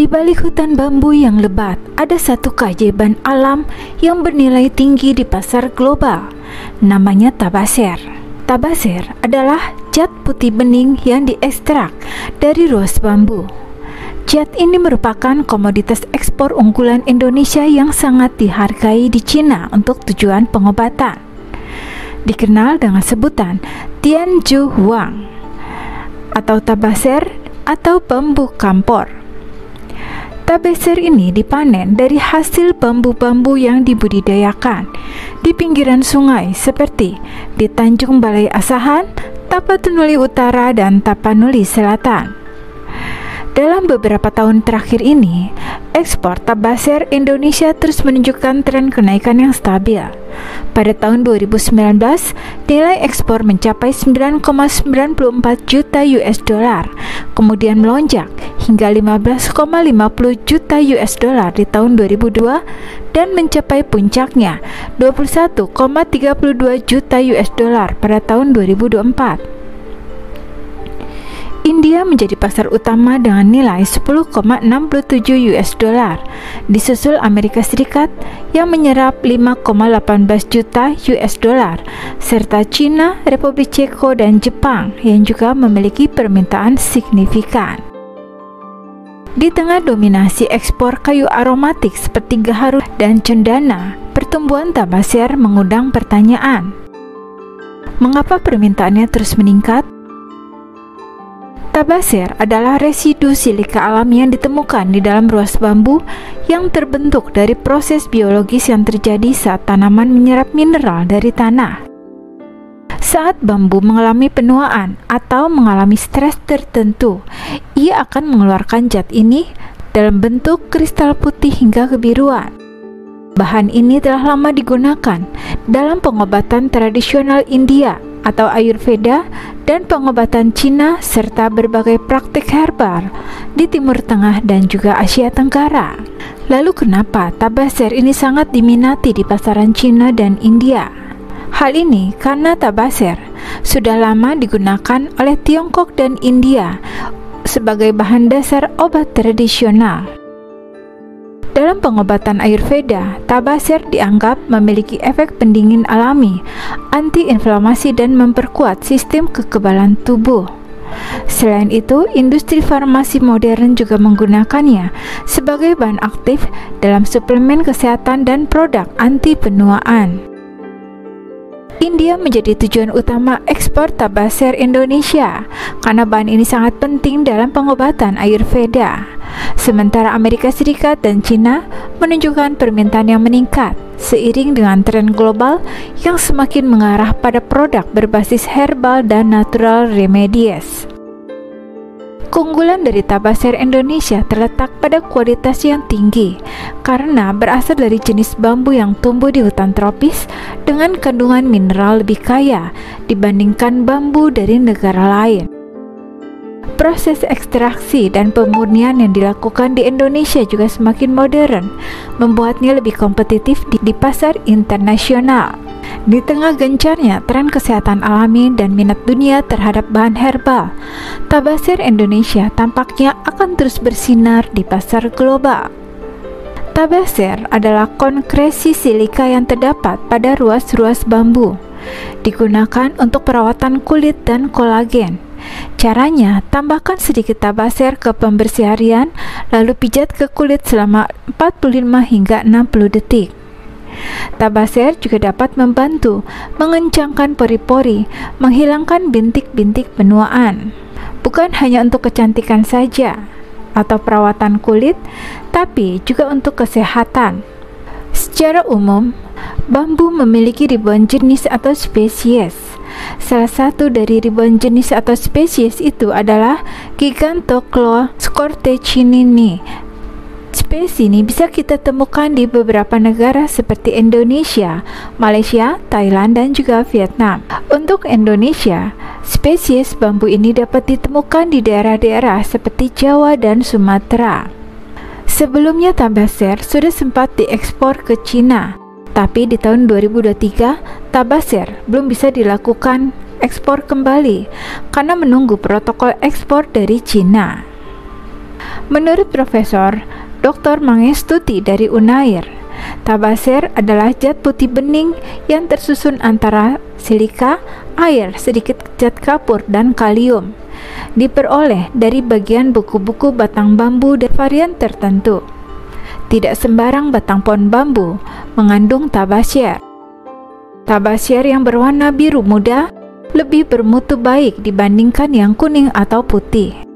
Di balik hutan bambu yang lebat, ada satu keajaiban alam yang bernilai tinggi di pasar global. Namanya tabaser. Tabaser adalah cat putih bening yang diekstrak dari ruas bambu. Cat ini merupakan komoditas ekspor unggulan Indonesia yang sangat dihargai di Cina untuk tujuan pengobatan. Dikenal dengan sebutan Tianzhu Huang atau tabaser atau bambu kampor. Tabaser ini dipanen dari hasil bambu-bambu yang dibudidayakan di pinggiran sungai seperti di Tanjung Balai Asahan, Tapanuli Utara, dan Tapanuli Selatan. Dalam beberapa tahun terakhir ini, ekspor tabaser Indonesia terus menunjukkan tren kenaikan yang stabil. Pada tahun 2019, nilai ekspor mencapai 9,94 juta US dollar, kemudian melonjak hingga 15,50 juta US dollar di tahun 2002 dan mencapai puncaknya 21,32 juta US dollar pada tahun 2024. India menjadi pasar utama dengan nilai 10,67 US dollar, disusul Amerika Serikat yang menyerap 5,18 juta US dollar, serta China, Republik Ceko, dan Jepang yang juga memiliki permintaan signifikan. Di tengah dominasi ekspor kayu aromatik seperti gaharu dan cendana, pertumbuhan tabaser mengundang pertanyaan. Mengapa permintaannya terus meningkat? Tabaser adalah residu silika alami yang ditemukan di dalam ruas bambu yang terbentuk dari proses biologis yang terjadi saat tanaman menyerap mineral dari tanah. Saat bambu mengalami penuaan atau mengalami stres tertentu, ia akan mengeluarkan zat ini dalam bentuk kristal putih hingga kebiruan. Bahan ini telah lama digunakan dalam pengobatan tradisional India atau Ayurveda dan pengobatan Cina serta berbagai praktik herbal di Timur Tengah dan juga Asia Tenggara. Lalu kenapa tabaser ini sangat diminati di pasaran Cina dan India? Hal ini karena tabaser sudah lama digunakan oleh Tiongkok dan India sebagai bahan dasar obat tradisional. Dalam pengobatan Ayurveda, tabaser dianggap memiliki efek pendingin alami, anti-inflamasi, dan memperkuat sistem kekebalan tubuh. Selain itu, industri farmasi modern juga menggunakannya sebagai bahan aktif dalam suplemen kesehatan dan produk anti penuaan. India menjadi tujuan utama ekspor tabaser Indonesia karena bahan ini sangat penting dalam pengobatan Ayurveda. Sementara Amerika Serikat dan Cina menunjukkan permintaan yang meningkat seiring dengan tren global yang semakin mengarah pada produk berbasis herbal dan natural remedies. Keunggulan dari tabaser Indonesia terletak pada kualitas yang tinggi karena berasal dari jenis bambu yang tumbuh di hutan tropis dengan kandungan mineral lebih kaya dibandingkan bambu dari negara lain. Proses ekstraksi dan pemurnian yang dilakukan di Indonesia juga semakin modern, membuatnya lebih kompetitif di pasar internasional. Di tengah gencarnya tren kesehatan alami dan minat dunia terhadap bahan herbal, tabaser Indonesia tampaknya akan terus bersinar di pasar global. Tabaser adalah konkresi silika yang terdapat pada ruas-ruas bambu, digunakan untuk perawatan kulit dan kolagen. Caranya, tambahkan sedikit tabaser ke pembersih harian, lalu pijat ke kulit selama 45 hingga 60 detik. Tabaser juga dapat membantu mengencangkan pori-pori, menghilangkan bintik-bintik penuaan. Bukan hanya untuk kecantikan saja atau perawatan kulit, tapi juga untuk kesehatan. Secara umum, bambu memiliki ribuan jenis atau spesies. Salah satu dari ribuan jenis atau spesies itu adalah Gigantochlea scortecinini. Spesies ini bisa kita temukan di beberapa negara seperti Indonesia, Malaysia, Thailand, dan juga Vietnam. Untuk Indonesia, spesies bambu ini dapat ditemukan di daerah-daerah seperti Jawa dan Sumatera. Sebelumnya tabaser sudah sempat diekspor ke Cina, tapi di tahun 2023 tabaser belum bisa dilakukan ekspor kembali karena menunggu protokol ekspor dari Cina. Menurut Profesor Dr. Mangestuti dari Unair, tabasir adalah zat putih bening yang tersusun antara silika, air, sedikit zat kapur, dan kalium. Diperoleh dari bagian buku-buku batang bambu dan varian tertentu. Tidak sembarang batang pohon bambu mengandung tabasir. Tabasir yang berwarna biru muda lebih bermutu baik dibandingkan yang kuning atau putih.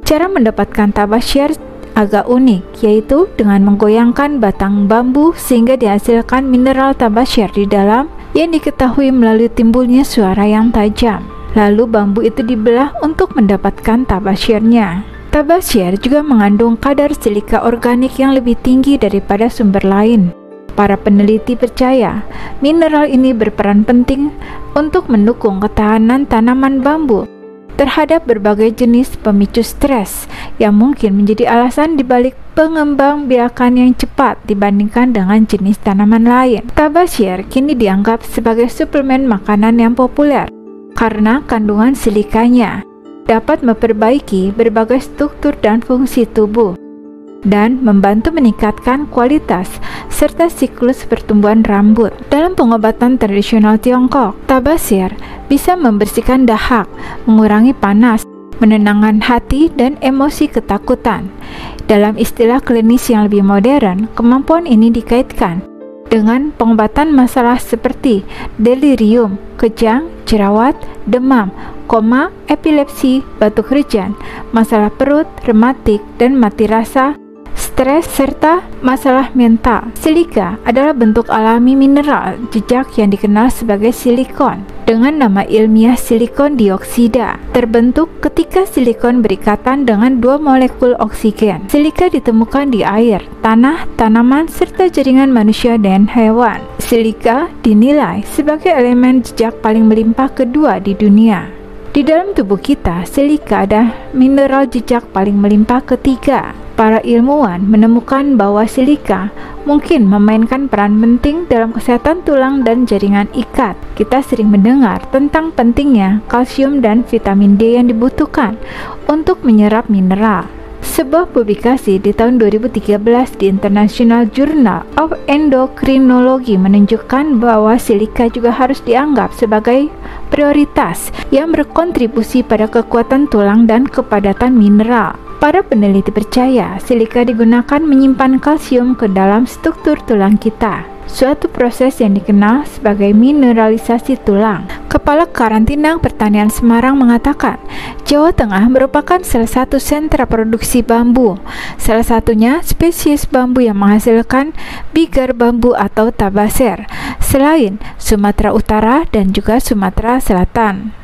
Cara mendapatkan tabasir agak unik, yaitu dengan menggoyangkan batang bambu sehingga dihasilkan mineral tabasir di dalam yang diketahui melalui timbulnya suara yang tajam. Lalu bambu itu dibelah untuk mendapatkan tabasirnya. Tabasir juga mengandung kadar silika organik yang lebih tinggi daripada sumber lain. Para peneliti percaya mineral ini berperan penting untuk mendukung ketahanan tanaman bambu terhadap berbagai jenis pemicu stres yang mungkin menjadi alasan dibalik pengembangbiakan yang cepat dibandingkan dengan jenis tanaman lain. Tabasir kini dianggap sebagai suplemen makanan yang populer karena kandungan silikanya dapat memperbaiki berbagai struktur dan fungsi tubuh dan membantu meningkatkan kualitas serta siklus pertumbuhan rambut. Dalam pengobatan tradisional Tiongkok, tabasir bisa membersihkan dahak, mengurangi panas, menenangkan hati dan emosi ketakutan. Dalam istilah klinis yang lebih modern, kemampuan ini dikaitkan dengan pengobatan masalah seperti delirium, kejang, jerawat, demam, koma, epilepsi, batuk rejan, masalah perut, rematik, dan mati rasa, stres, serta masalah mental. Silika adalah bentuk alami mineral jejak yang dikenal sebagai silikon dengan nama ilmiah silikon dioksida, terbentuk ketika silikon berikatan dengan dua molekul oksigen. Silika ditemukan di air, tanah, tanaman, serta jaringan manusia dan hewan. Silika dinilai sebagai elemen jejak paling melimpah kedua di dunia. Di dalam tubuh kita, silika ada mineral jejak paling melimpah ketiga. Para ilmuwan menemukan bahwa silika mungkin memainkan peran penting dalam kesehatan tulang dan jaringan ikat. Kita sering mendengar tentang pentingnya kalsium dan vitamin D yang dibutuhkan untuk menyerap mineral. Sebuah publikasi di tahun 2013 di International Journal of Endocrinology menunjukkan bahwa silika juga harus dianggap sebagai prioritas yang berkontribusi pada kekuatan tulang dan kepadatan mineral. Para peneliti percaya silika digunakan menyimpan kalsium ke dalam struktur tulang kita, suatu proses yang dikenal sebagai mineralisasi tulang. Kepala Karantina Pertanian Semarang mengatakan, Jawa Tengah merupakan salah satu sentra produksi bambu, salah satunya spesies bambu yang menghasilkan bigar bambu atau tabasir, selain Sumatera Utara dan juga Sumatera Selatan.